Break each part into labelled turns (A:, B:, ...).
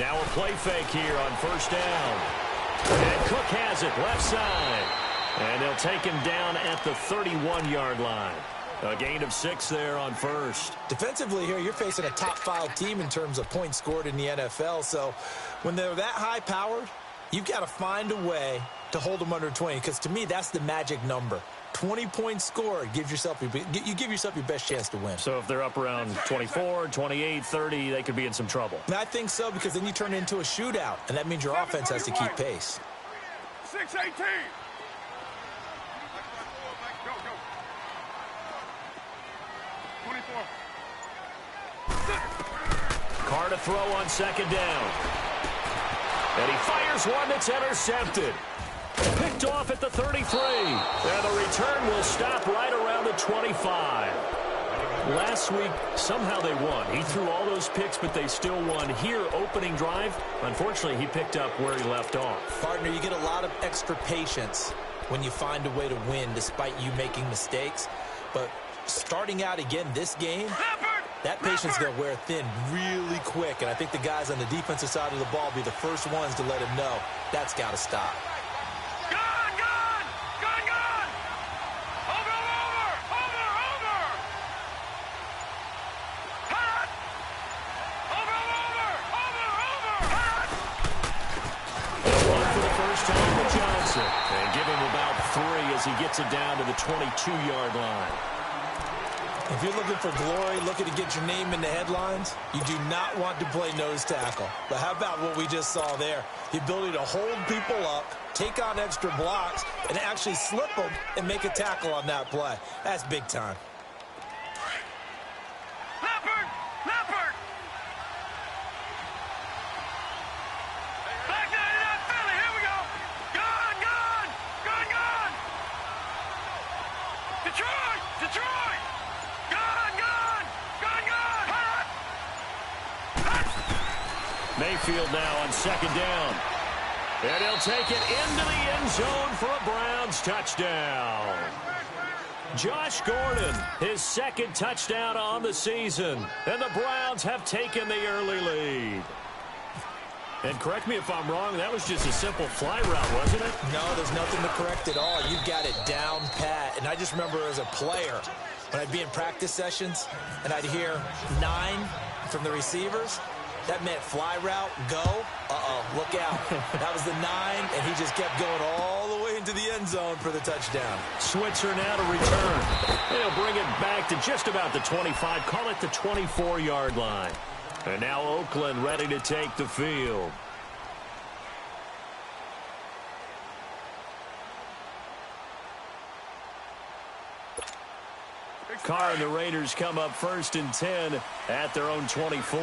A: Now a play fake here on first down. And Cook has it left side. And they'll take him down at the 31-yard line. A gain of 6 there on first.
B: Defensively here, you're facing a top-5 team in terms of points scored in the NFL. So when they're that high-powered, you've got to find a way to hold them under 20. Because to me, that's the magic number. 20 points scored, you give yourself your best chance to win.
A: So if they're up around 24, 28, 30, they could be in some trouble.
B: And I think so, because then you turn it into a shootout, and that means your offense has to keep pace.
C: 6-18. Go. 24.
A: Carr to throw on second down. And he fires one that's intercepted. Picked off at the 33. And the return will stop right around the 25. Last week, somehow they won. He threw all those picks, but they still won. Here, opening drive, unfortunately, he picked up where he left off.
B: Partner, you get a lot of extra patience when you find a way to win despite you making mistakes. But starting out again this game, that patience is going to wear thin really quick. And I think the guys on the defensive side of the ball be the first ones to let him know that's got to stop.
A: And give him about 3 as he gets it down to the 22-yard line.
B: If you're looking for glory, looking to get your name in the headlines, you do not want to play nose tackle. But how about what we just saw there? The ability to hold people up, take on extra blocks, and actually slip them and make a tackle on that play. That's big time.
A: Mayfield now on second down. And he'll take it into the end zone for a Browns touchdown. Josh Gordon, his second touchdown on the season. And the Browns have taken the early lead. And correct me if I'm wrong, that was just a simple fly route, wasn't it?
B: No, there's nothing to correct at all. You've got it down pat. And I just remember as a player, when I'd be in practice sessions, and I'd hear 9 from the receivers, that meant fly route, go, look out. That was the 9, and he just kept going all the way into the end zone for the touchdown.
A: Switzer now to return. They'll bring it back to just about the 25, call it the 24-yard line. And now Oakland ready to take the field. Carr and the Raiders come up first and 10 at their own 24.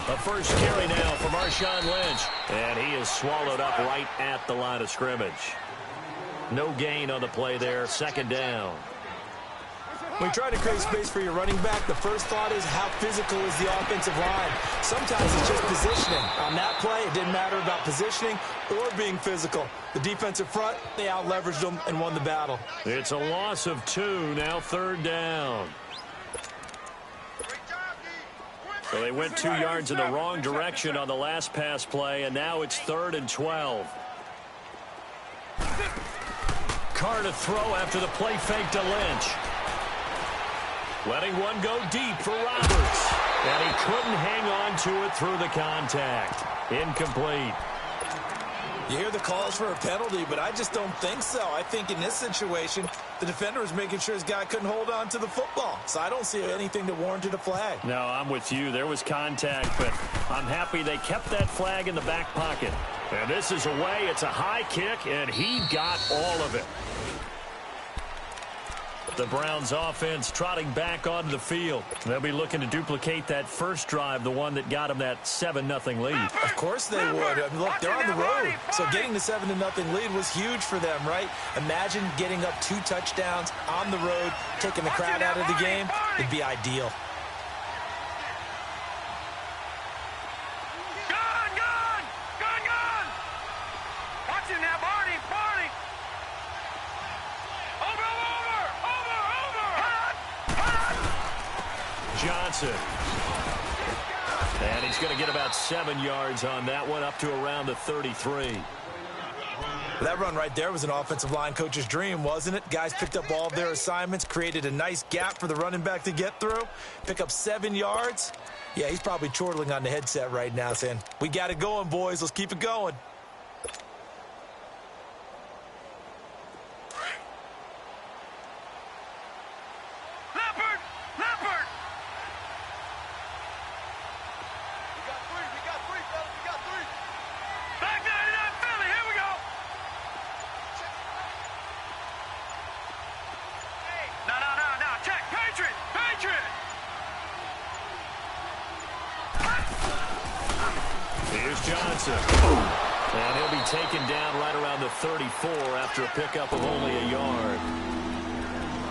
A: A first carry now for Marshawn Lynch. And he is swallowed up right at the line of scrimmage. No gain on the play there. Second down.
B: When you try to create space for your running back, the first thought is how physical is the offensive line. Sometimes it's just positioning. On that play, it didn't matter about positioning or being physical. The defensive front, they out-leveraged them and won the battle.
A: It's a loss of 2, now third down. So they went 2 yards in the wrong direction on the last pass play, and now it's 3rd and 12. Carr to throw after the play fake to Lynch. Letting one go deep for Roberts. And he couldn't hang on to it through the contact. Incomplete.
B: You hear the calls for a penalty, but I just don't think so. I think in this situation, the defender was making sure his guy couldn't hold on to the football. So I don't see anything that warranted a flag.
A: No, I'm with you. There was contact, but I'm happy they kept that flag in the back pocket. And this is away. It's a high kick, and he got all of it. The Browns offense trotting back onto the field. They'll be looking to duplicate that first drive, the one that got them that 7-0 lead.
B: Of course they would. I mean, look, they're on the road. So getting the 7-0 lead was huge for them, right? Imagine getting up 2 touchdowns on the road, taking the crowd out of the game. It'd be ideal.
A: Johnson. And he's going to get about 7 yards on that one, up to around the 33.
B: That run right there was an offensive line coach's dream, wasn't it? Guys picked up all of their assignments, created a nice gap for the running back to get through, pick up 7 yards. Yeah, he's probably chortling on the headset right now saying, we got it going, boys. Let's keep it going.
A: Johnson. And he'll be taken down right around the 34 after a pickup of only a yard.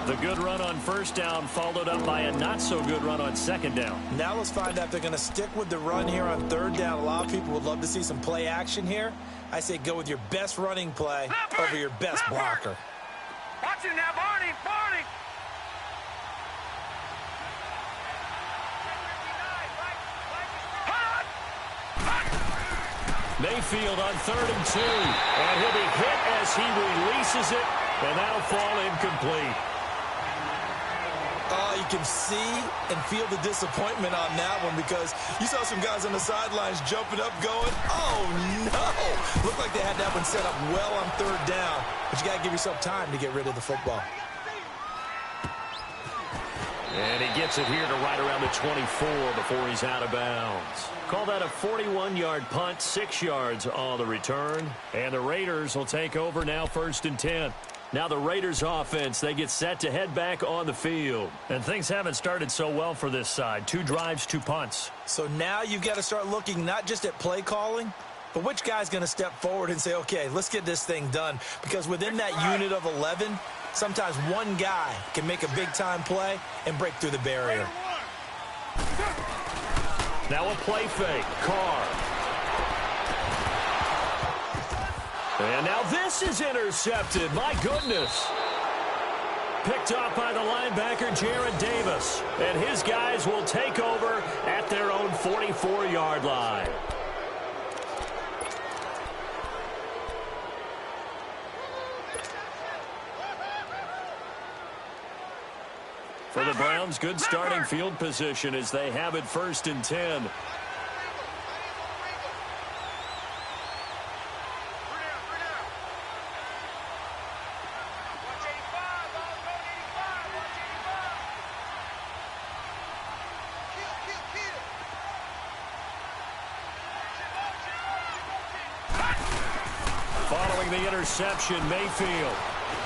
A: The good run on first down followed up by a not-so-good run on second down.
B: Now let's find out if they're going to stick with the run here on third down. A lot of people would love to see some play action here. I say go with your best running play over your best blocker.
C: Watch it now, Barney. Barney.
A: Mayfield on 3rd and 2. And he'll be hit as he releases it. And that'll fall incomplete.
B: You can see and feel the disappointment on that one because you saw some guys on the sidelines jumping up going, oh, no. Looked like they had that one set up well on third down. But you got to give yourself time to get rid of the football.
A: And he gets it here to right around the 24 before he's out of bounds. Call that a 41-yard punt, 6 yards on the return. And the Raiders will take over now 1st and 10. Now the Raiders offense, they get set to head back on the field. And things haven't started so well for this side. 2 drives, 2 punts.
B: So now you've got to start looking not just at play calling, but which guy's going to step forward and say, okay, let's get this thing done. Because within that unit of 11, sometimes one guy can make a big-time play and break through the barrier.
A: Now a play fake. Carr. And now this is intercepted. My goodness. Picked off by the linebacker, Jared Davis. And his guys will take over at their own 44-yard line. For the Browns, good starting field position as they have it 1st and 10. Following the interception, Mayfield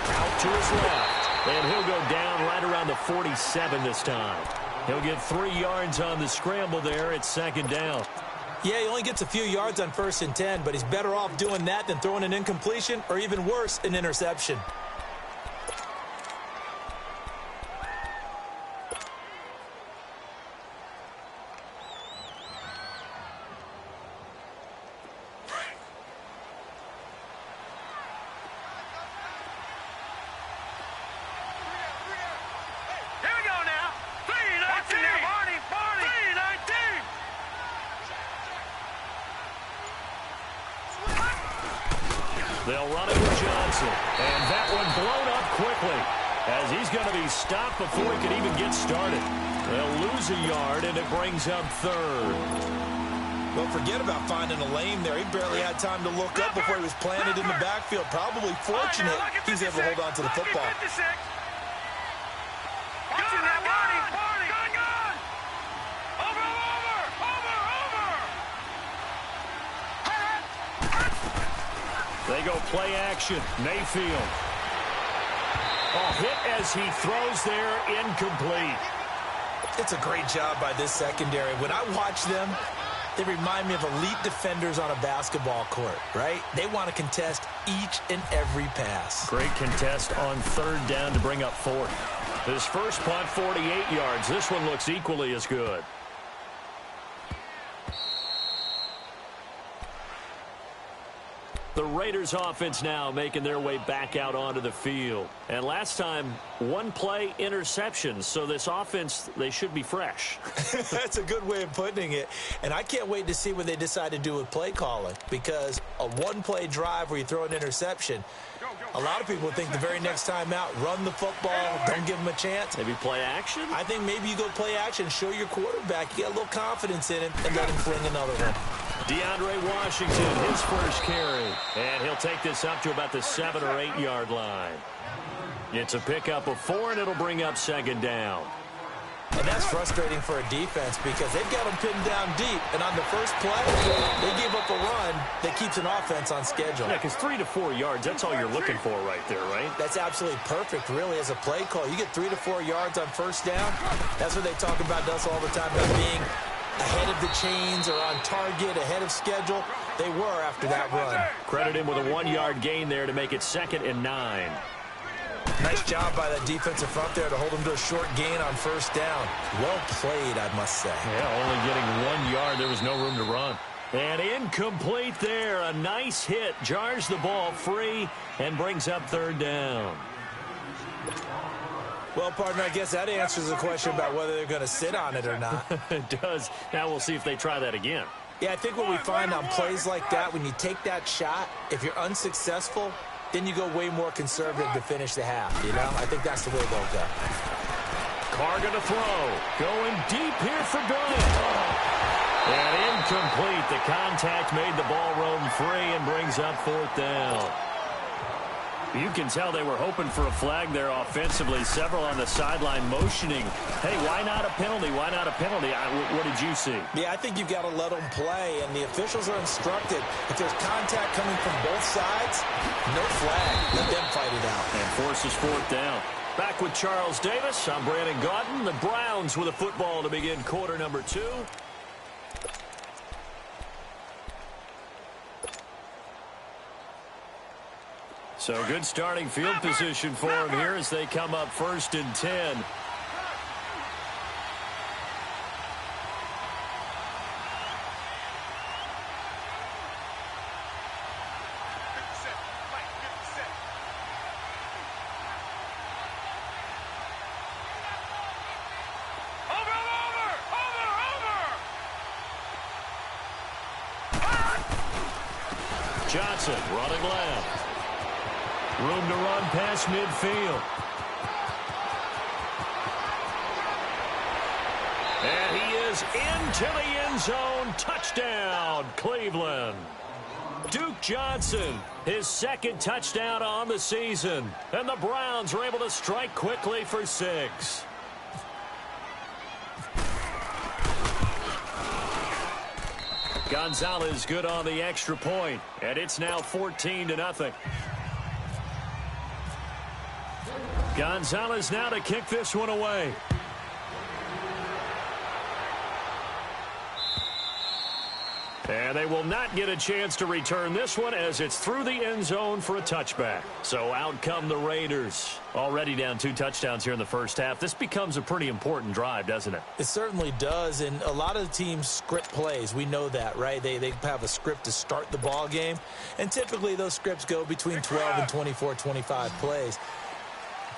A: out to his left. And he'll go down right around the 47 this time. He'll get 3 yards on the scramble there at 2nd down.
B: Yeah, he only gets a few yards on 1st and 10, but he's better off doing that than throwing an incompletion or even worse, an interception.
A: They'll run it with Johnson. And that one blown up quickly as he's going to be stopped before he could even get started. They'll lose a yard, and it brings up 3rd.
B: Well, forget about finding a lane there. He barely had time to look up before he was planted in the backfield. Probably fortunate he was able to hold on to the football.
A: They go play action. Mayfield. Oh, hit as he throws there, incomplete.
B: It's a great job by this secondary. When I watch them, they remind me of elite defenders on a basketball court, right? They want to contest each and every pass.
A: Great contest on 3rd down to bring up 4th. His first punt, 48 yards. This one looks equally as good. The Raiders offense now making their way back out onto the field. And last time, one play interception. So this offense, they should be fresh.
B: That's a good way of putting it. And I can't wait to see what they decide to do with play calling, because a one-play drive where you throw an interception, a lot of people think the very next time out, run the football, don't give them a chance.
A: Maybe play action?
B: I think maybe you go play action, show your quarterback, you get a little confidence in him, and let him fling another one.
A: DeAndre Washington, his first carry. And he'll take this up to about the 7 or 8 yard line. It's a pickup of 4, and it'll bring up second down.
B: And that's frustrating for a defense because they've got them pinned down deep. And on the first play, they give up a run that keeps an offense on schedule.
A: Yeah, because 3 to 4 yards, that's all you're looking for right there, right?
B: That's absolutely perfect, really, as a play call. You get 3 to 4 yards on first down. That's what they talk about us all the time, about being ahead of the chains or on target, ahead of schedule. They were after that run.
A: Credit him with a 1 yard gain there to make it 2nd and 9.
B: Nice job by that defensive front there to hold him to a short gain on first down. Well played, I must say.
A: Yeah, only getting 1 yard. There was no room to run. And incomplete there. A nice hit. Jars the ball free and brings up 3rd down.
B: Well, partner, I guess that answers the question about whether they're going to sit on it or not.
A: It does. Now we'll see if they try that again.
B: Yeah, I think what we find on plays like that, when you take that shot, if you're unsuccessful, then you go way more conservative to finish the half, you know? I think that's the way they'll go.
A: Carr going to throw. Going deep here for Bryant. And incomplete. The contact made the ball roam free and brings up 4th down. You can tell they were hoping for a flag there offensively. Several on the sideline motioning. Hey, why not a penalty? Why not a penalty? What did you see?
B: Yeah, I think you've got to let them play, and the officials are instructed. If there's contact coming from both sides, no flag. Let them fight it out.
A: And forces 4th down. Back with Charles Davis. I'm Brandon Gaudin. The Browns with a football to begin quarter number 2. So good starting field position for them here as they come up 1st and 10. Johnson running left. Room to run past midfield. And he is into the end zone. Touchdown, Cleveland. Duke Johnson, his 2nd touchdown on the season. And the Browns are able to strike quickly for 6. Gonzalez good on the extra point. And it's now 14-0. Gonzalez now to kick this one away. And they will not get a chance to return this one as it's through the end zone for a touchback. So out come the Raiders. Already down 2 touchdowns here in the first half. This becomes a pretty important drive, doesn't it?
B: It certainly does, and a lot of the teams script plays. We know that, right? They have a script to start the ball game, and typically those scripts go between 12 and 24, 25 plays.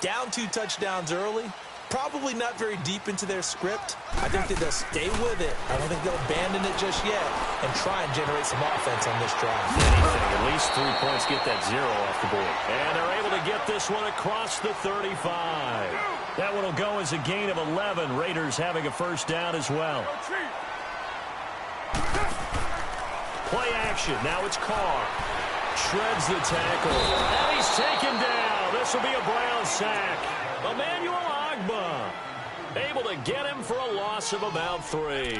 B: Down 2 touchdowns early, probably not very deep into their script. I think that they'll stay with it. I don't think they'll abandon it just yet and try and generate some offense on this drive.
A: Anything, at least 3 points, get that 0 off the board. And they're able to get this one across the 35. That one will go as a gain of 11. Raiders having a first down as well. Play action. Now it's Carr. Shreds the tackle. And he's taken down. This will be a Brown sack. Emmanuel Ogbah able to get him for a loss of about 3.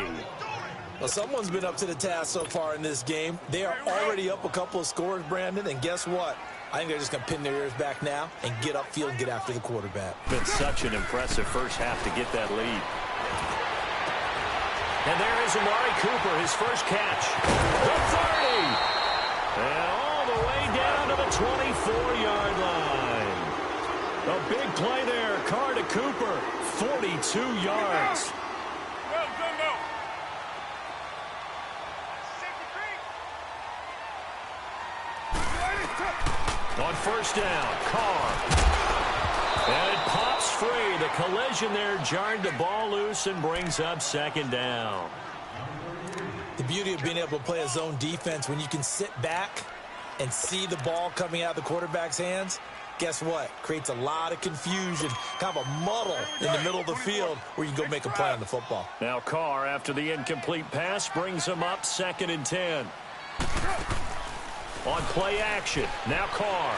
B: Well, someone's been up to the task so far in this game. They are already up a couple of scores, Brandon, and guess what? I think they're just going to pin their ears back now and get upfield and get after the quarterback.
A: Been such an impressive first half to get that lead. And there is Amari Cooper, his first catch. The 30. And all the way down to the 24-yard line. A big play there. Carr to Cooper. 42 yards. On first down, Carr. And it pops free. The collision there jarred the ball loose and brings up second down.
B: The beauty of being able to play a zone defense when you can sit back and see the ball coming out of the quarterback's hands, guess what? Creates a lot of confusion, kind of a muddle in the middle of the field where you can go make a play on the football.
A: Now Carr, after the incomplete pass, brings him up 2nd and 10. On play action, now Carr.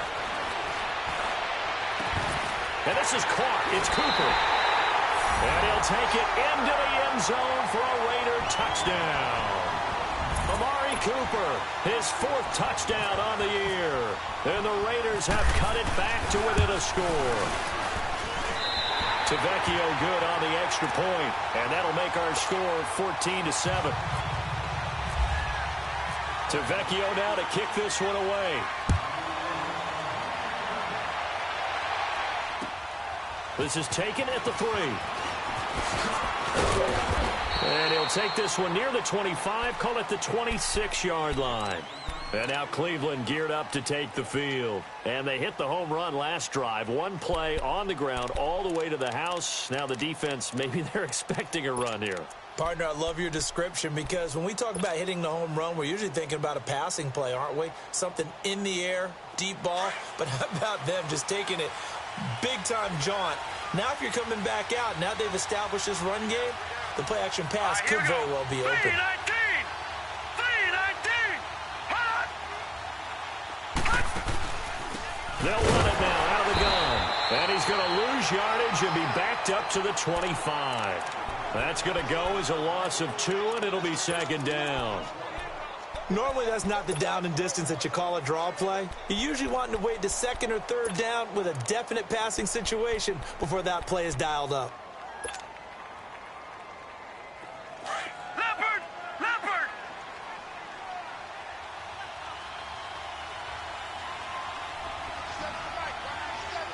A: And this is caught. It's Cooper. And he'll take it into the end zone for a Raider touchdown. Amari Cooper, his 4th touchdown on the year. And the Raiders have cut it back to within a score. Tavecchio good on the extra point, and that'll make our score 14-7. Tavecchio now to kick this one away. This is taken at the 3. And he'll take this one near the 25, call it the 26-yard line. And now Cleveland geared up to take the field. And they hit the home run last drive. One play on the ground all the way to the house. Now the defense, maybe they're expecting a run here.
B: Partner, I love your description because when we talk about hitting the home run, we're usually thinking about a passing play, aren't we? Something in the air, deep ball. But how about them just taking it big-time jaunt? Now if you're coming back out, now they've established this run game, the play-action pass could very well be open.
C: 3-19!
A: They'll run it now out of the gun. And he's going to lose yardage and be backed up to the 25. That's going to go as a loss of 2, and it'll be 2nd down.
B: Normally that's not the down and distance that you call a draw play. You usually want to wait to 2nd or 3rd down with a definite passing situation before that play is dialed up.
C: Leopard! Leopard!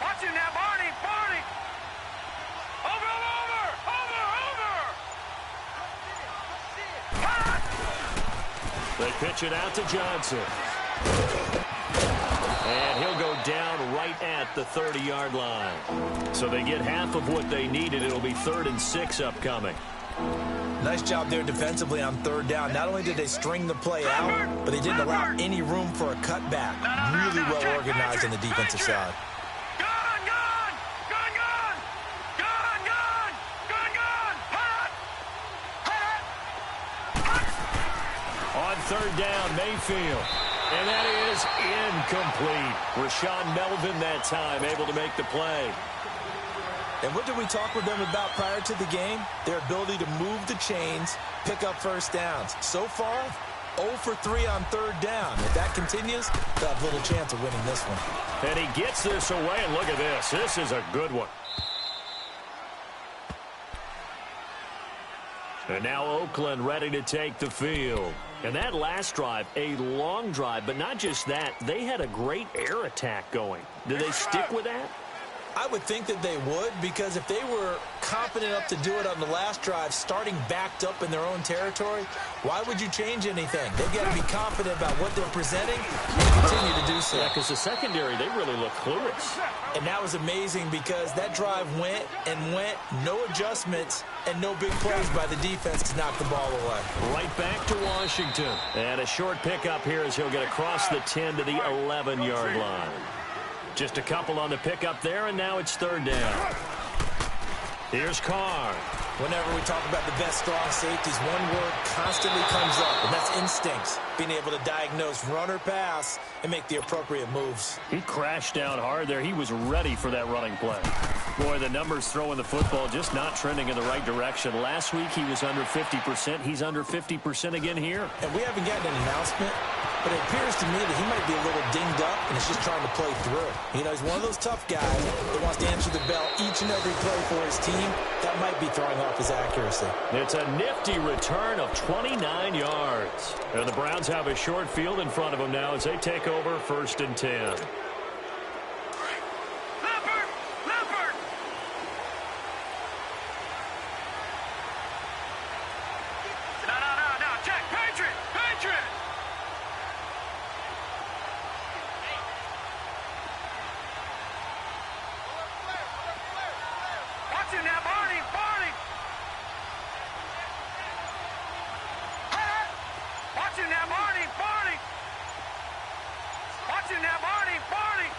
C: Watch him now, Barney! Barney! Over!
A: They pitch it out to Johnson. And he'll go down right at the 30-yard line. So they get half of what they needed. It'll be 3rd and 6 upcoming.
B: Nice job there defensively on 3rd down. Not only did they string the play out, but they didn't allow any room for a cutback. Really well organized on the defensive side.
A: On 3rd down, Mayfield. And that is incomplete. Rashaan Melvin that time able to make the play.
B: And what did we talk with them about prior to the game? Their ability to move the chains, pick up first downs. So far, 0 for 3 on 3rd down. If that continues, they'll have little chance of winning this one.
A: And he gets this away, and look at this. This is a good one. And now Oakland ready to take the field. And that last drive, a long drive, but not just that. They had a great air attack going. Did they stick with that?
B: I would think that they would, because if they were confident enough to do it on the last drive, starting backed up in their own territory, why would you change anything? They've got to be confident about what they're presenting and continue to do so.
A: Yeah, because the secondary, they really look clueless.
B: And that was amazing because that drive went and went, no adjustments, and no big plays by the defense to knock the ball away.
A: Right back to Washington. And a short pickup here as he'll get across the 10 to the 11-yard line. Just a couple on the pickup there, and now it's 3rd down. Here's Carr.
B: Whenever we talk about the best strong safeties, one word constantly comes up, and that's instincts. Being able to diagnose run or pass and make the appropriate moves.
A: He crashed down hard there. He was ready for that running play. Boy, the numbers throwing the football just not trending in the right direction. Last week he was under 50%. He's under 50% again here.
B: And we haven't gotten an announcement, but it appears to me that he might be a little dinged up and is just trying to play through. You know, he's one of those tough guys that wants to answer the bell each and every play for his team. That might be throwing off his accuracy.
A: It's a nifty return of 29 yards. And the Browns have a short field in front of them now as they take over 1st and 10.
C: Watch it now, Barney. Barney.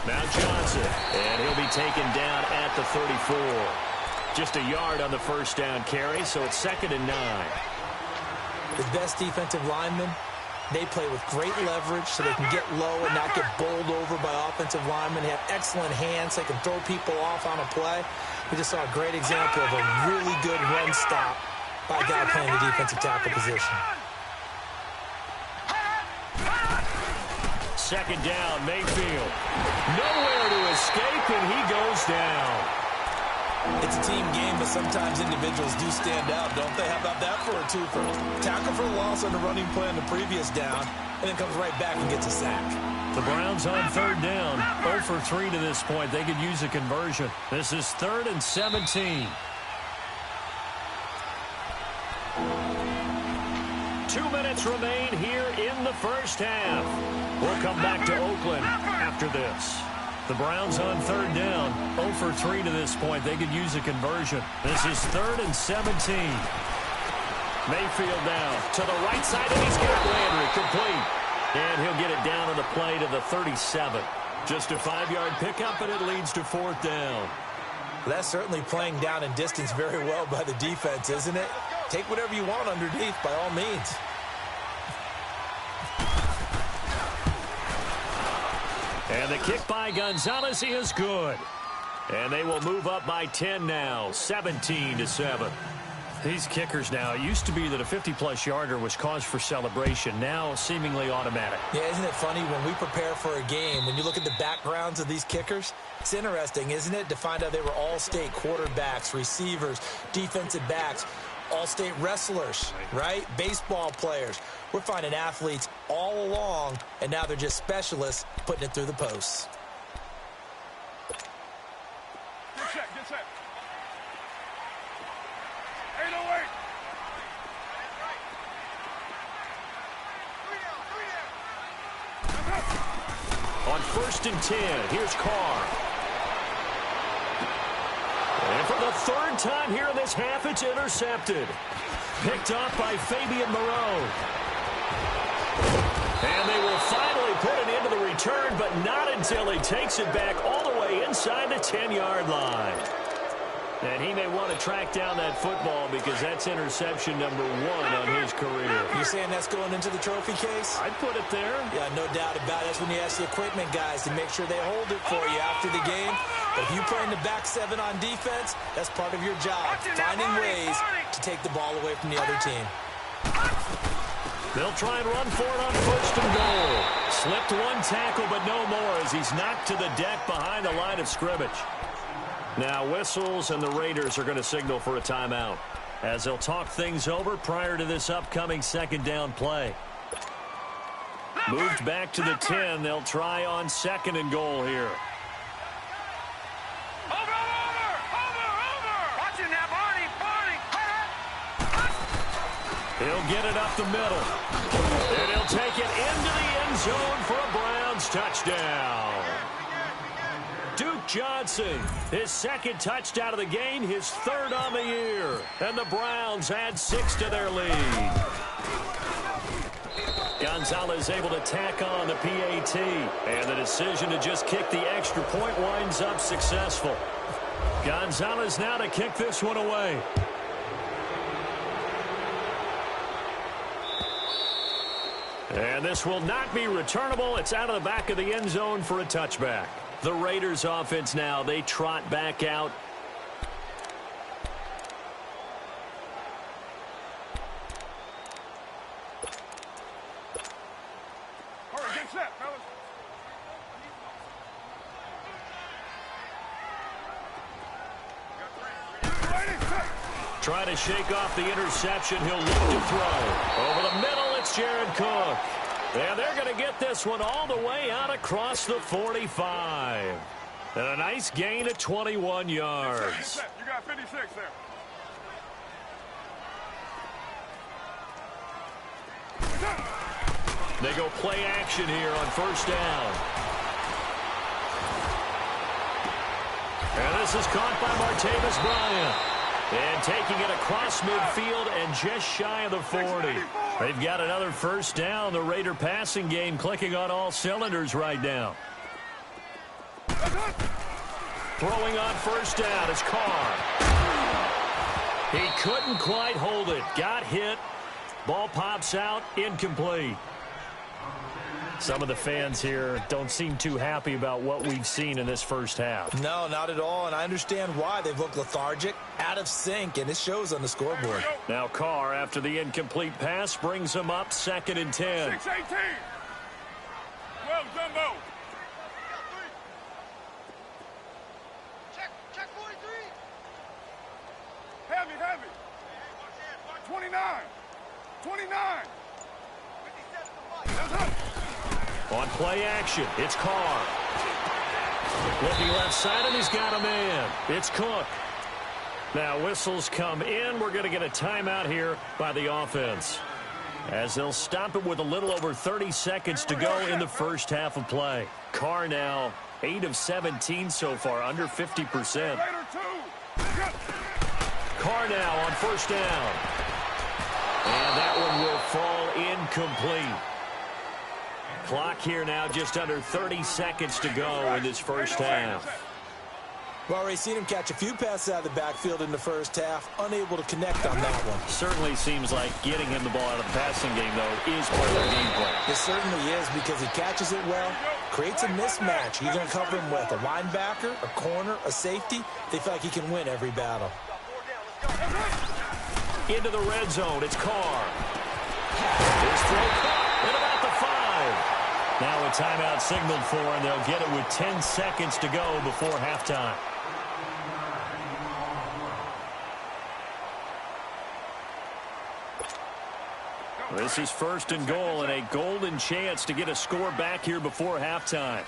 A: Now Johnson, and he'll be taken down at the 34. Just a yard on the first down carry, so it's 2nd and 9.
B: The best defensive linemen, they play with great leverage so they can get low and not get bowled over by offensive linemen. They have excellent hands. They can throw people off on a play. We just saw a great example of a really good run stop by a guy playing the defensive tackle position.
A: 2nd down, Mayfield. Nowhere to escape, and he goes down.
B: It's a team game, but sometimes individuals do stand out, don't they? How about that for a twofer? Tackle for loss on the running play on the previous down, and then comes right back and gets a sack.
A: The Browns on 3rd down, 0 for 3 to this point. They could use a conversion. This is 3rd and 17. 2 minutes remain here in the first half. We'll come back to Oakland after this. The Browns on 3rd down, 0 for 3 to this point. They could use a conversion. This is 3rd and 17. Mayfield now to the right side, and he's got Landry complete. And he'll get it down on the play to the 37. Just a 5-yard pickup, and it leads to 4th down.
B: Well, that's certainly playing down and distance very well by the defense, isn't it? Take whatever you want underneath, by all means.
A: And the kick by Gonzalez is good. And they will move up by 10 now, 17-7. These kickers now, it used to be that a 50-plus yarder was cause for celebration. Now seemingly automatic.
B: Yeah, isn't it funny when we prepare for a game, when you look at the backgrounds of these kickers, it's interesting, isn't it, to find out they were all-state quarterbacks, receivers, defensive backs, all-state wrestlers, right? Baseball players. We're finding athletes all along, and now they're just specialists putting it through the posts.
C: Get set, get set. 808.
A: On 1st and 10, here's Carr. And for the 3rd time here in this half, it's intercepted. Picked off by Fabian Moreau. And they will finally put an end to the return, but not until he takes it back all the way inside the 10-yard line. And he may want to track down that football because that's interception number 1 on his career.
B: You saying that's going into the trophy case?
A: I'd put it there.
B: Yeah, no doubt about it. That's when you ask the equipment guys to make sure they hold it for you after the game. But if you play in the back 7 on defense, that's part of your job, finding ways to take the ball away from the other team.
A: They'll try and run for it on 1st and goal. Slipped one tackle, but no more as he's knocked to the deck behind the line of scrimmage. Now whistles, and the Raiders are going to signal for a timeout as they'll talk things over prior to this upcoming 2nd down play. Moved back to the 10. They'll try on 2nd and goal here.
C: Over. Watch it now, Barney.
A: He'll get it up the middle. And he'll take it into the end zone for a Browns touchdown. Duke Johnson, his 2nd touchdown of the game, his 3rd on the year. And the Browns add 6 to their lead. Gonzalez able to tack on the PAT. And the decision to just kick the extra point winds up successful. Gonzalez now to kick this one away. And this will not be returnable. It's out of the back of the end zone for a touchback. The Raiders offense now, they trot back out.
C: All right, get set, fellas.
A: Trying to shake off the interception. He'll look to throw. Over the middle, it's Jared Cook. And they're going to get this one all the way out across the 45. And a nice gain of 21 yards.
C: You got 56 there.
A: They go play action here on 1st down. And this is caught by Martavis Bryant. And taking it across midfield and just shy of the 40. They've got another first down. The Raider passing game clicking on all cylinders right now. Throwing on first down is Carr. He couldn't quite hold it. Got hit. Ball pops out. Incomplete. Some of the fans here don't seem too happy about what we've seen in this first half.
B: No, not at all, and I understand why. They've looked lethargic, out of sync, and it shows on the scoreboard.
A: Now Carr, after the incomplete pass, brings him up 2nd and 10.
C: 6-18. Well, Jumbo. Check 43. Heavy. 29. 29.
A: On play action, it's Carr. Looking left side, and he's got a man. It's Cook. Now whistles come in. We're going to get a timeout here by the offense, as they'll stop it with a little over 30 seconds to go in the first half of play. Carr now 8 of 17 so far, under 50%. Carr now on first down. And that one will fall incomplete. Clock here now just under 30 seconds to go in this first half.
B: Well, already seen him catch a few passes out of the backfield in the first half, unable to connect on that one.
A: Certainly seems like getting him the ball out of the passing game, though, is part of their game plan.
B: It certainly is, because he catches it well, creates a mismatch. You're going to cover him with a linebacker, a corner, a safety. They feel like he can win every battle.
A: Into the red zone, it's Carr. His throw caught at about the 5. Now a timeout signaled for, and they'll get it with 10 seconds to go before halftime. This is 1st and goal, and a golden chance to get a score back here before halftime.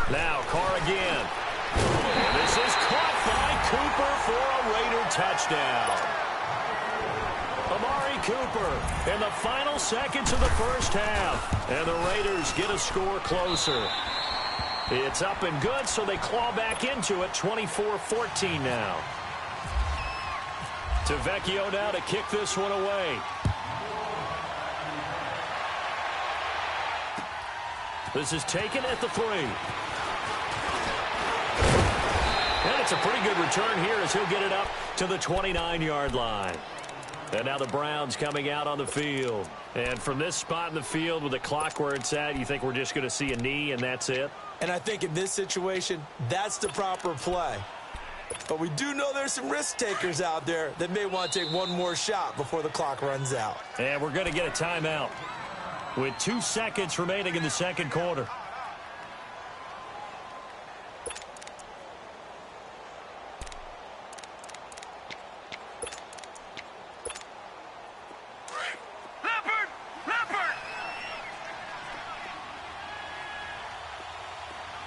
A: Now Carr again. And this is caught by Cooper for a Raider touchdown. Amari Cooper in the final seconds of the first half. And the Raiders get a score closer. It's up and good, so they claw back into it, 24-14 now. To Vecchio now to kick this one away. This is taken at the 3. And it's a pretty good return here as he'll get it up to the 29-yard line. And now the Browns coming out on the field. And from this spot in the field with the clock where it's at, you think we're just going to see a knee and that's it?
B: And I think in this situation, that's the proper play. But we do know there's some risk takers out there that may want to take one more shot before the clock runs out.
A: And we're going to get a timeout with 2 seconds remaining in the second quarter.
C: Leopard!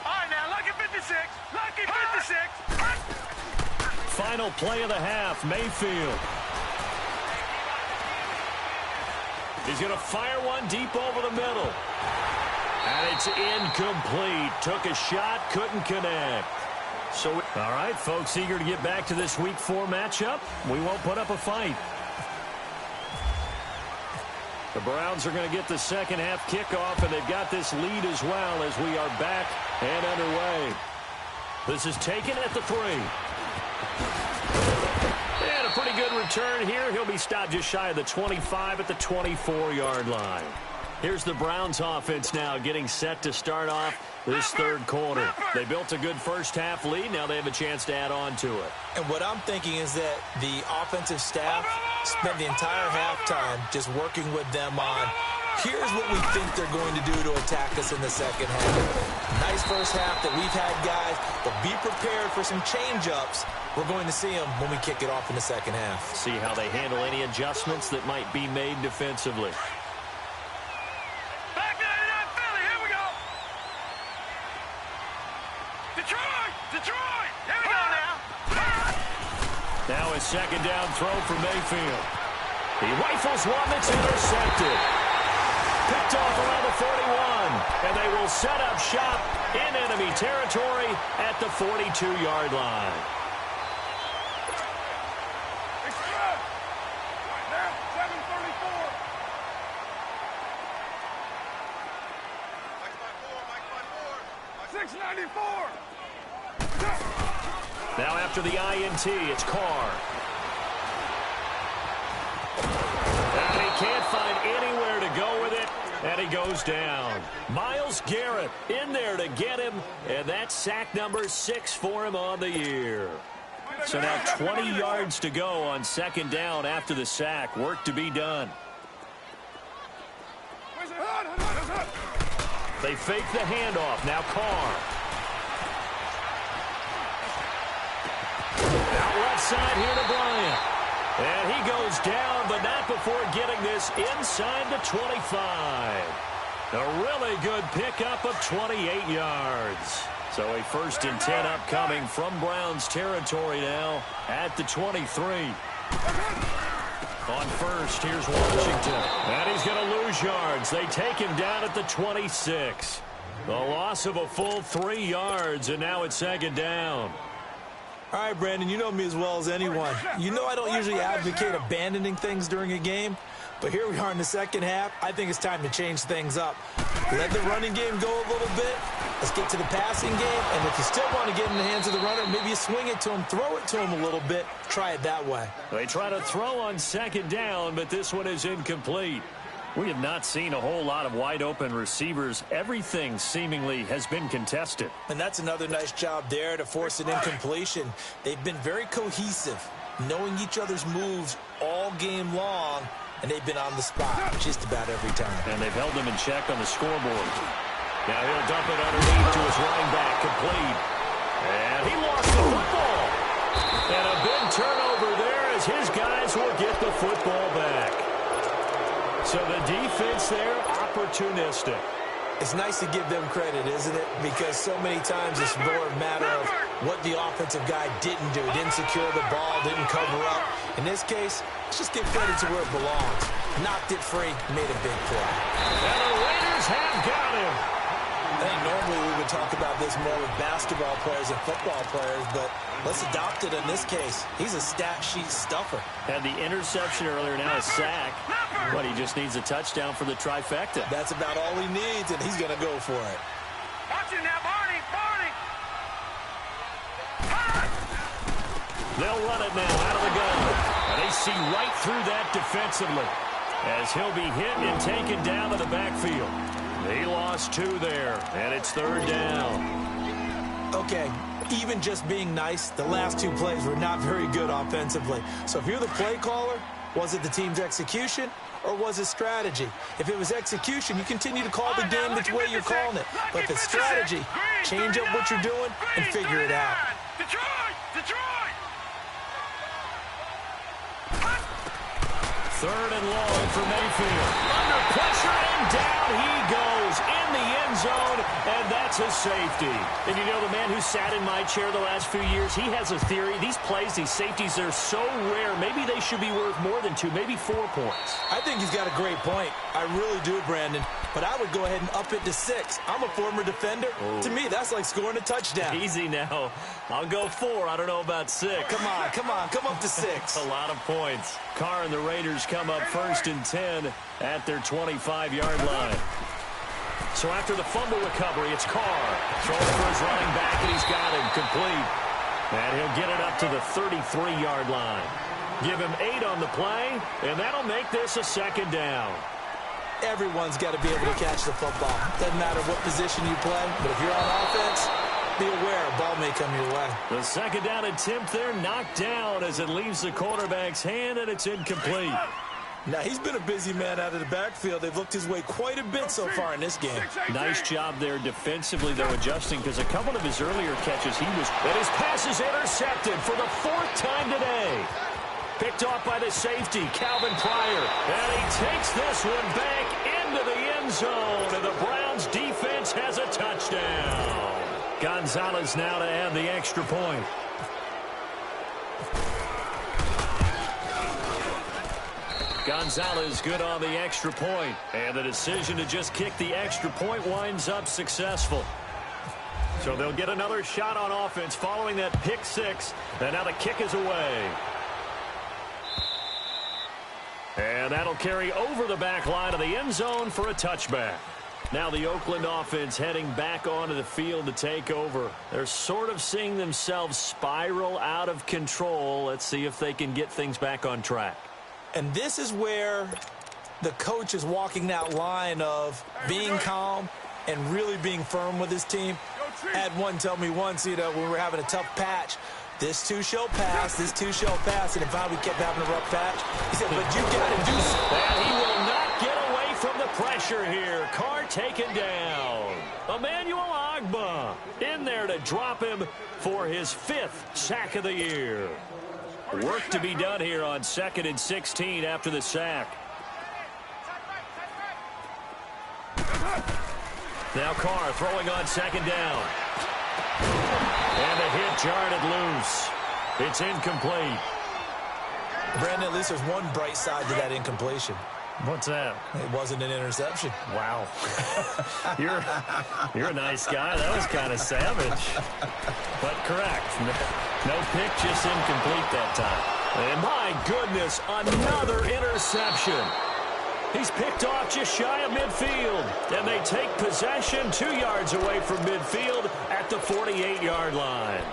C: All right, now, lucky 56. Lucky 56.
A: Final play of the half, Mayfield. He's going to fire one deep over the middle. And it's incomplete. Took a shot, couldn't connect. So, all right, folks, eager to get back to this Week 4 matchup. We won't put up a fight. The Browns are going to get the second half kickoff, and they've got this lead as well as we are back and underway. This is taken at the 3. And a pretty good return here. He'll be stopped just shy of the 25 at the 24-yard line. Here's the Browns offense now getting set to start off this third quarter. They built a good first half lead. Now they have a chance to add on to it.
B: And what I'm thinking is that the offensive staff spent the entire halftime just working with them on, here's what we think they're going to do to attack us in the second half. Nice first half that we've had, guys, but be prepared for some change-ups. We're going to see them when we kick it off in the second half.
A: See how they handle any adjustments that might be made defensively.
C: Back to Philly. Here we go. Detroit. Here we go now.
A: Now a second down throw for Mayfield. He rifles one that's intercepted. Picked off around the 41. And they will set up shop in enemy territory at the 42-yard line.
C: 694.
A: Now after the INT, it's Carr. And he can't find anywhere to go with it, and he goes down. Myles Garrett in there to get him, and that's sack number 6 for him on the year. So now 20 yards to go on second down after the sack. Work to be done. They fake the handoff. Now Carr. Out left side here to Bryant. And he goes down, but not before getting this inside the 25. A really good pickup of 28 yards. So a 1st and 10 upcoming from Browns territory now at the 23. On first, here's Washington. And he's going to lose yards. They take him down at the 26. The loss of a full 3 yards, and now it's second down.
B: All right, Brandon, you know me as well as anyone. You know I don't usually advocate abandoning things during a game, but here we are in the second half. I think it's time to change things up. Let the running game go a little bit. Let's get to the passing game, and if you still want to get in the hands of the runner, maybe you swing it to him, throw it to him a little bit, try it that way.
A: They try to throw on second down, but this one is incomplete. We have not seen a whole lot of wide-open receivers. Everything seemingly has been contested.
B: And that's another nice job there to force an incompletion. They've been very cohesive, knowing each other's moves all game long, and they've been on the spot just about every time.
A: And they've held them in check on the scoreboard. Now he'll dump it underneath to his running back, complete. And he lost the football. And a big turnover there as his guys will get the football back. So the defense there, opportunistic.
B: It's nice to give them credit, isn't it? Because so many times it's more a matter of what the offensive guy didn't do. Didn't secure the ball, didn't cover up. In this case, let's just give credit to where it belongs. Knocked it free, made a big play.
A: And the Raiders have got him.
B: I think normally we would talk about this more with basketball players and football players, but let's adopt it in this case. He's a stat sheet stuffer.
A: Had the interception earlier, now a sack. But he just needs a touchdown for the trifecta.
B: That's about all he needs, and he's going to go for it.
C: Watch it now, Barney.
A: They'll run it now out of the gun. And they see right through that defensively as he'll be hit and taken down to the backfield. He lost 2 there, and it's third down.
B: Okay, even just being nice, the last 2 plays were not very good offensively. So if you're the play caller, was it the team's execution or was it strategy? If it was execution, you continue to call the game the way you're calling it. But if it's strategy, change up what you're doing and figure it out.
C: Detroit!
A: Third and long for Mayfield. Under pressure, and down he goes in the end zone, and that's a safety. And you know, the man who sat in my chair the last few years, he has a theory. These plays, these safeties, they're so rare. Maybe they should be worth more than 2, maybe 4 points.
B: I think he's got a great point. I really do, Brandon. But I would go ahead and up it to 6. I'm a former defender. To me, that's like scoring a touchdown.
A: Easy now. I'll go 4. I don't know about 6.
B: Come on. Come up to 6.
A: A lot of points. Carr and the Raiders come up 1st and 10 at their 25-yard line. So after the fumble recovery, it's Carr. Throwing for his running back, and he's got him complete. And he'll get it up to the 33-yard line. Give him 8 on the play, and that'll make this a second down.
B: Everyone's got to be able to catch the football. Doesn't matter what position you play, but if you're on offense, be aware a ball may come your way.
A: The second down attempt there knocked down as it leaves the quarterback's hand, and it's incomplete.
B: Now, he's been a busy man out of the backfield. They've looked his way quite a bit so far in this game.
A: Nice job there defensively, though, adjusting, because a couple of his earlier catches, and his pass is intercepted for the 4th time today. Picked off by the safety, Calvin Pryor. And he takes this one back into the end zone, and the Browns defense has a touchdown. Gonzalez now to add the extra point. Gonzalez good on the extra point, and the decision to just kick the extra point winds up successful. So they'll get another shot on offense following that pick 6, and now the kick is away. And that'll carry over the back line of the end zone for a touchback. Now the Oakland offense heading back onto the field to take over. They're sort of seeing themselves spiral out of control. Let's see if they can get things back on track.
B: And this is where the coach is walking that line of being calm and really being firm with his team. I had one tell me once, when we were having a tough patch, this too shall pass, this too shall pass, and if we kept having a rough patch, he said, but you got to do something.
A: And he will not get away from the pressure here. Carr taken down. Emmanuel Ogbah in there to drop him for his 5th sack of the year. Work to be done here on 2nd and 16 after the sack. Now Carr throwing on 2nd down. And the hit jarred loose. It's incomplete.
B: Brandon, at least there's one bright side to that incompletion.
A: What's that?
B: It wasn't an interception.
A: Wow. You're a nice guy. That was kind of savage. But correct. No pick, just incomplete that time. And my goodness, another interception. He's picked off just shy of midfield. And they take possession 2 yards away from midfield at the 48-yard line.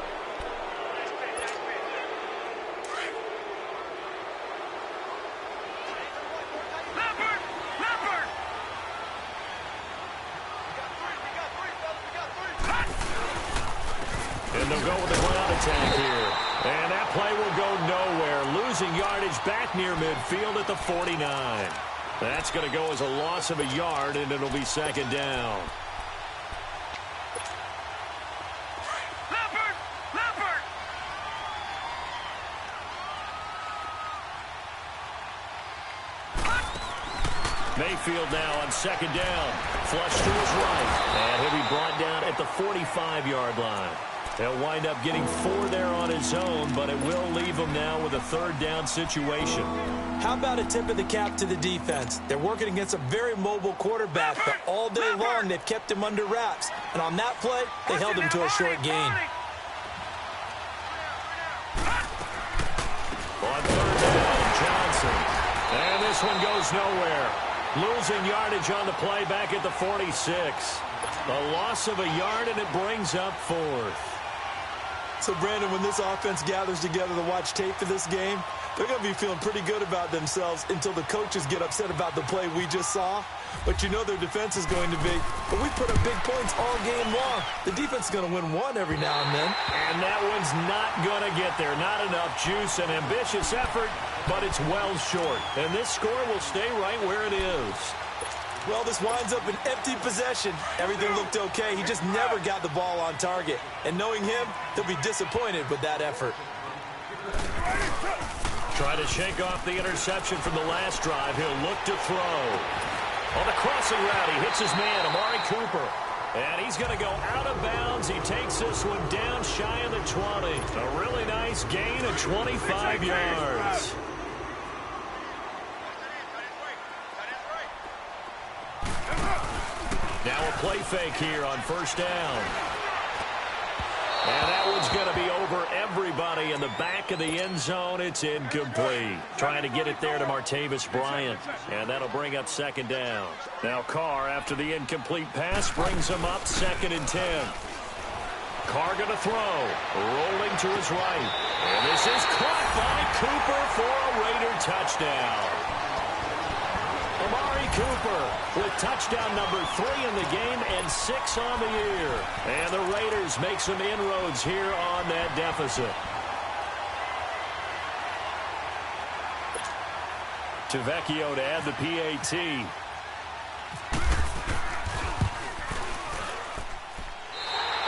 A: And they'll go with the ground attack here. And that play will go nowhere. Losing yardage back near midfield at the 49. That's going to go as a loss of a yard, and it'll be 2nd down. Mayfield now on 2nd down. Flush to his right. And he'll be brought down at the 45-yard line. He'll wind up getting 4 there on his own, but it will leave him now with a 3rd down situation.
B: How about a tip of the cap to the defense? They're working against a very mobile quarterback, but all day long they've kept him under wraps. And on that play, they held him to a short gain.
A: On 3rd down, Johnson. And this one goes nowhere. Losing yardage on the play back at the 46. A loss of a yard, and it brings up 4th.
B: So, Brandon, when this offense gathers together to watch tape for this game, they're going to be feeling pretty good about themselves until the coaches get upset about the play we just saw. But you know their defense is going to be, but we put up big points all game long. The defense is going to win one every now and then.
A: And that one's not going to get there. Not enough juice and ambitious effort, but it's well short. And this score will stay right where it is.
B: Well, this winds up an empty possession. Everything looked okay. He just never got the ball on target. And knowing him, he'll be disappointed with that effort.
A: Try to shake off the interception from the last drive. He'll look to throw. On the crossing route, he hits his man, Amari Cooper. And he's going to go out of bounds. He takes this one down shy of the 20. A really nice gain of 25 yards. Now a play fake here on 1st down. And that one's going to be over everybody in the back of the end zone. It's incomplete. Trying to get it there to Martavis Bryant. And that'll bring up 2nd down. Now Carr, after the incomplete pass, brings him up 2nd and 10. Carr going to throw. Rolling to his right. And this is caught by Cooper for a Raider touchdown. Amari Cooper with touchdown number 3 in the game and 6 on the year. And the Raiders make some inroads here on that deficit. Tavecchio to add the PAT.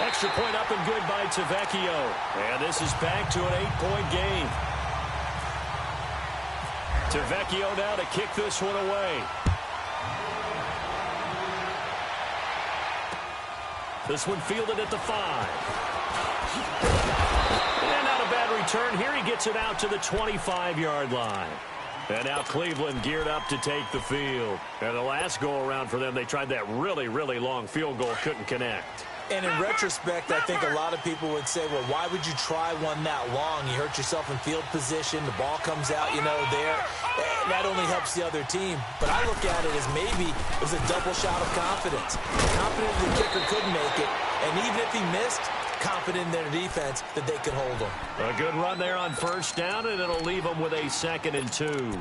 A: Extra point up and good by Tavecchio. And this is back to an 8-point game. Tavecchio now to kick this one away. This one fielded at the 5. And not a bad return. Here he gets it out to the 25-yard line. And now Cleveland geared up to take the field. And the last go-around for them, they tried that really, really long field goal, couldn't connect.
B: And in retrospect, I think a lot of people would say, well, why would you try one that long? You hurt yourself in field position. The ball comes out, there. that only helps the other team. But I look at it as maybe it was a double shot of confidence. Confident the kicker couldn't make it, and even if he missed, confident in their defense that they could hold him.
A: A good run there on first down, and it'll leave them with a 2nd and 2.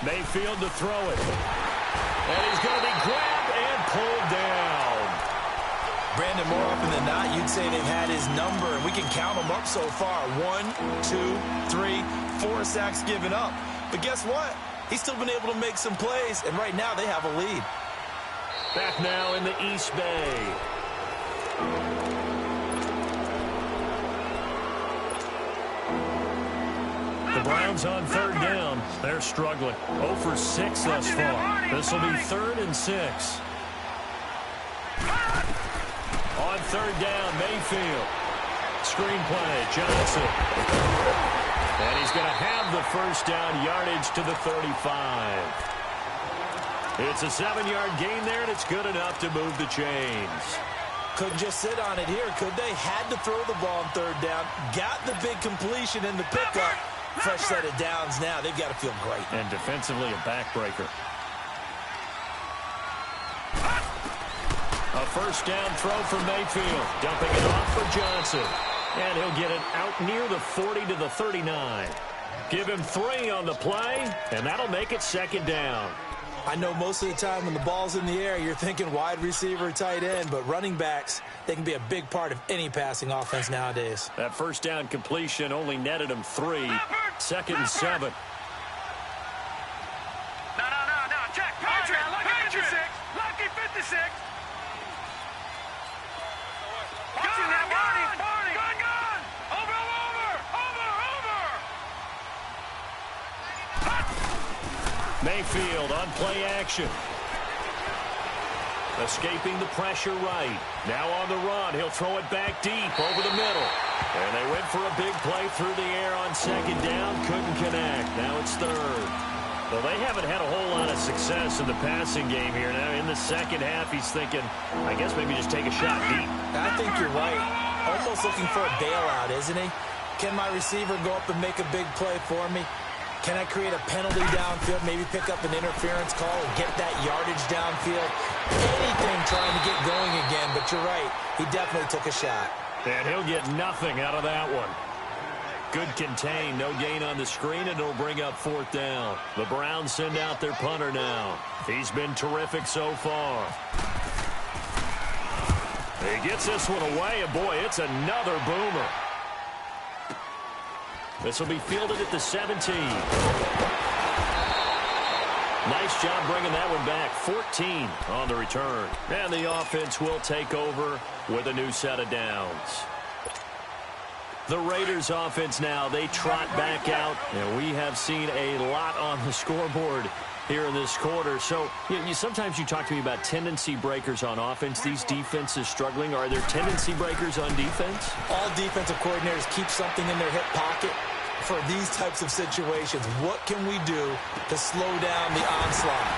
A: Mayfield to throw it. And he's going to be grabbed and pulled down.
B: Brandon, more often than not, you'd say they've had his number, and we can count them up so far. 1, 2, 3, 4 sacks given up. But guess what? He's still been able to make some plays, and right now they have a lead.
A: Back now in the East Bay. The Browns on 3rd down. They're struggling. 0 for 6 thus far. This will be 3rd and 6. On 3rd down, Mayfield. Screenplay, Johnson. And he's going to have the first down, yardage to the 35. It's a 7-yard gain there, and it's good enough to move the chains.
B: Couldn't just sit on it here, could they? Had to throw the ball on 3rd down. Got the big completion in the pickup. Fresh set of downs now. They've got to feel great.
A: And defensively, a backbreaker. A first down throw for Mayfield. Dumping it off for Johnson. And he'll get it out near the 40 to the 39. Give him 3 on the play, and that'll make it 2nd down.
B: I know most of the time when the ball's in the air, you're thinking wide receiver, tight end, but running backs, they can be a big part of any passing offense nowadays.
A: That first down completion only netted him 3. 2nd and 7.
C: No. Check. Patrick. Lucky 56. Lucky 56. Watching that Barney. Gun. Over.
A: Mayfield on play action. Escaping the pressure right. Now on the run. He'll throw it back deep over the middle. And they went for a big play through the air on 2nd down. Couldn't connect. Now it's 3rd. Well, they haven't had a whole lot of success in the passing game here. Now in the second half, he's thinking, I guess maybe just take a shot deep.
B: I think you're right. Almost looking for a bailout, isn't he? Can my receiver go up and make a big play for me? Can I create a penalty downfield, maybe pick up an interference call and get that yardage downfield? Anything trying to get going again, but you're right. He definitely took a shot.
A: And he'll get nothing out of that one. Good contain, no gain on the screen, and it'll bring up 4th down. The Browns send out their punter now. He's been terrific so far. He gets this one away, and boy, it's another boomer. This will be fielded at the 17. Nice job bringing that one back. 14 on the return. And the offense will take over with a new set of downs. The Raiders offense now, they trot back out. And we have seen a lot on the scoreboard here in this quarter. So sometimes you talk to me about tendency breakers on offense. These defenses struggling. Are there tendency breakers on defense?
B: All defensive coordinators keep something in their hip pocket for these types of situations. What can we do to slow down the onslaught?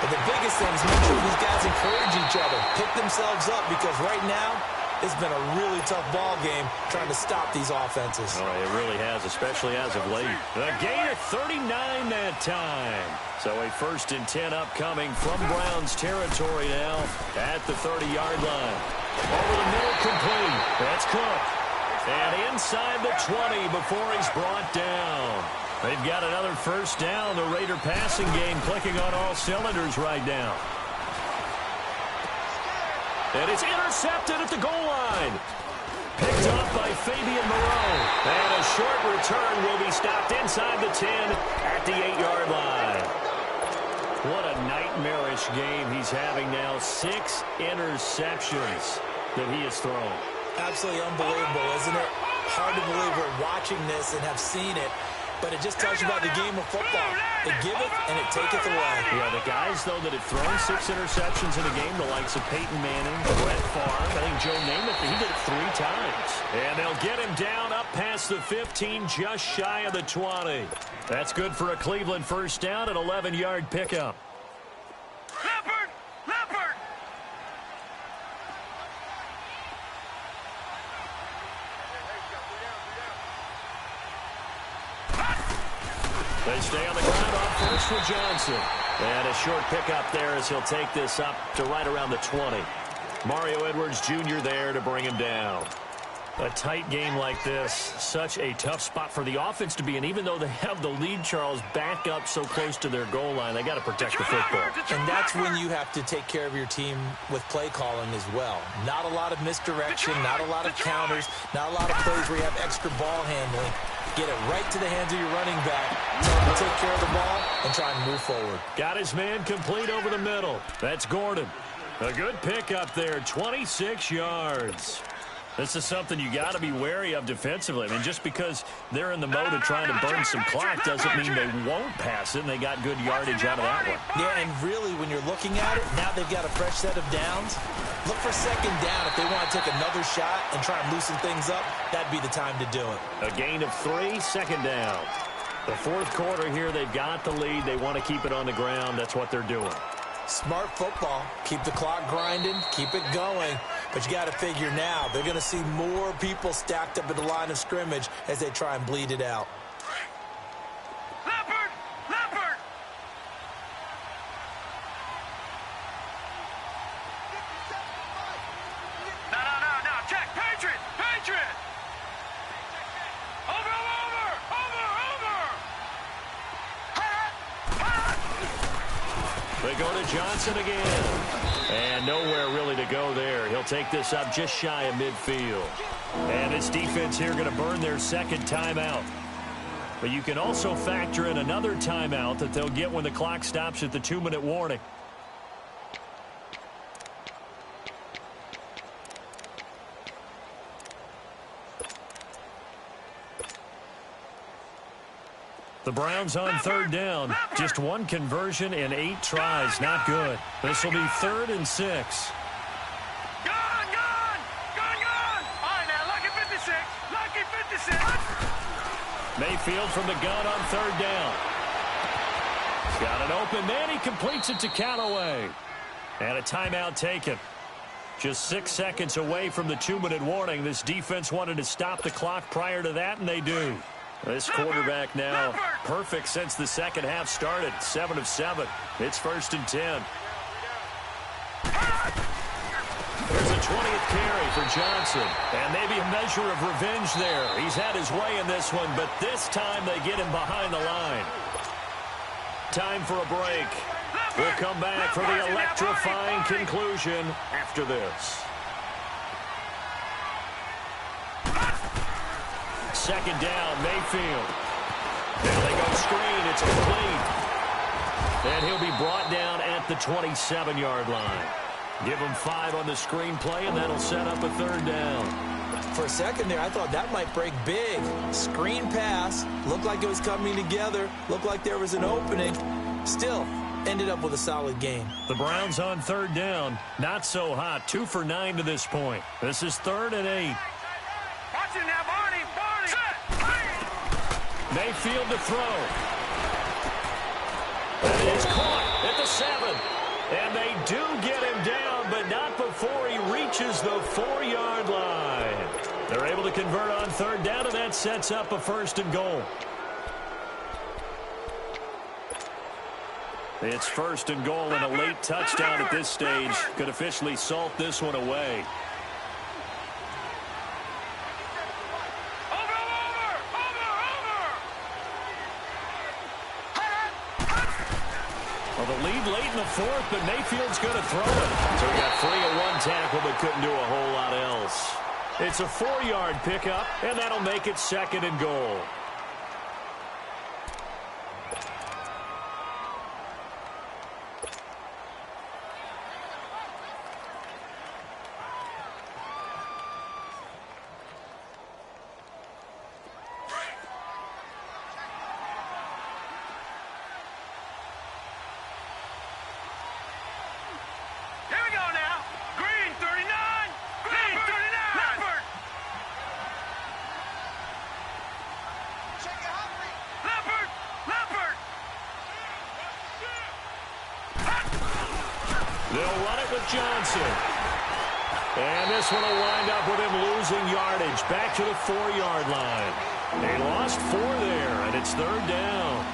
B: But the biggest thing is make sure these guys encourage each other, pick themselves up, because right now it's been a really tough ball game trying to stop these offenses.
A: Oh, it really has, especially as of late. A gain of 39 that time. So a 1st and 10 upcoming from Browns territory now at the 30-yard line. Over the middle, complete. That's Cook. And inside the 20 before he's brought down. They've got another first down. The Raider passing game clicking on all cylinders right now. And it's intercepted at the goal line. Picked up by Fabian Moreau. And a short return will be stopped inside the 10 at the 8-yard line. What a nightmarish game he's having now. 6 interceptions that he has thrown.
B: Absolutely unbelievable, isn't it? Hard to believe we're watching this and have seen it. but it just tells you about the game of football. It giveth and it taketh away.
A: Yeah, the guys, though, that have thrown 6 interceptions in a game, the likes of Peyton Manning, Brett Favre, I think Joe Namath, he did it 3 times. And they'll get him down up past the 15, just shy of the 20. That's good for a Cleveland first down, an 11-yard pickup.
C: Leopard! Leopard!
A: They stay on the ground on first with Johnson. And a short pickup there as he'll take this up to right around the 20. Mario Edwards Jr. there to bring him down. A tight game like this, such a tough spot for the offense to be in. Even though they have the lead, Charles, back up so close to their goal line, they got to protect the football.
B: And that's when you have to take care of your team with play calling as well. Not a lot of misdirection, not a lot of counters, not a lot of plays where you have extra ball handling. Get it right to the hands of your running back. Tell him to take care of the ball and try and move forward.
A: Got his man complete over the middle. That's Gordon. A good pickup there, 26 yards. This is something you got to be wary of defensively. I mean, just because they're in the mode of trying to burn some clock doesn't mean they won't pass it, and they got good yardage out of that one.
B: Yeah, and really, when you're looking at it, now they've got a fresh set of downs. Look for second down. If they want to take another shot and try and loosen things up, that'd be the time to do it.
A: A gain of 3, second down. The fourth quarter here, they've got the lead. They want to keep it on the ground. That's what they're doing.
B: Smart football. Keep the clock grinding. Keep it going. But you got to figure now, they're going to see more people stacked up at the line of scrimmage as they try and bleed it out.
C: Leopard! Leopard! No. Check. Patriot! Patriot! Over!
A: They go to Johnson again. And nowhere really to go there. He'll take this up just shy of midfield. And this defense here going to burn their second timeout. But you can also factor in another timeout that they'll get when the clock stops at the 2-minute warning. The Browns on third down. Just 1 conversion in 8 tries. Not good. This will be 3rd and 6.
C: Gone! All right, now, lucky 56. Lucky 56.
A: Mayfield from the gun on third down. He's got an open man. He completes it to Callaway. And a timeout taken. Just 6 seconds away from the 2-minute warning. This defense wanted to stop the clock prior to that, and they do. This quarterback now perfect since the second half started. 7 of 7. It's 1st and 10. There's a 20th carry for Johnson. And maybe a measure of revenge there. He's had his way in this one, but this time they get him behind the line. Time for a break. We'll come back for the electrifying conclusion after this. Second down, Mayfield. Now they go screen. It's complete. And he'll be brought down at the 27-yard line. Give him 5 on the screen play, and that'll set up a 3rd down.
B: For a second there, I thought that might break big. Screen pass. Looked like it was coming together. Looked like there was an opening. Still, ended up with a solid game.
A: The Browns on 3rd down. Not so hot. 2 for 9 to this point. This is 3rd and 8.
C: Watch it now, Barney.
A: Mayfield to throw. And it's caught at the 7. And they do get him down, but not before he reaches the 4-yard line. They're able to convert on 3rd down, and that sets up a 1st and goal. It's 1st and goal, and a late touchdown at this stage could officially salt this one away. Well, the lead late in the 4th, but Mayfield's going to throw it. So we got 3 at 1 tackle, but couldn't do a whole lot else. It's a 4-yard pickup, and that'll make it 2nd and goal. They'll run it with Johnson. And this one will wind up with him losing yardage back to the 4-yard line. They lost 4 there, and it's 3rd down.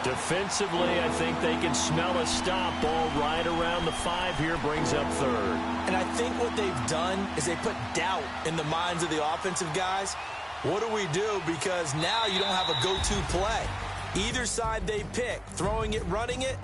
A: Defensively, I think they can smell a stop. Ball right around the 5 here, brings up 3rd.
B: And I think what they've done is they put doubt in the minds of the offensive guys. What do we do? Because now you don't have a go-to play. Either side they pick, throwing it, running it,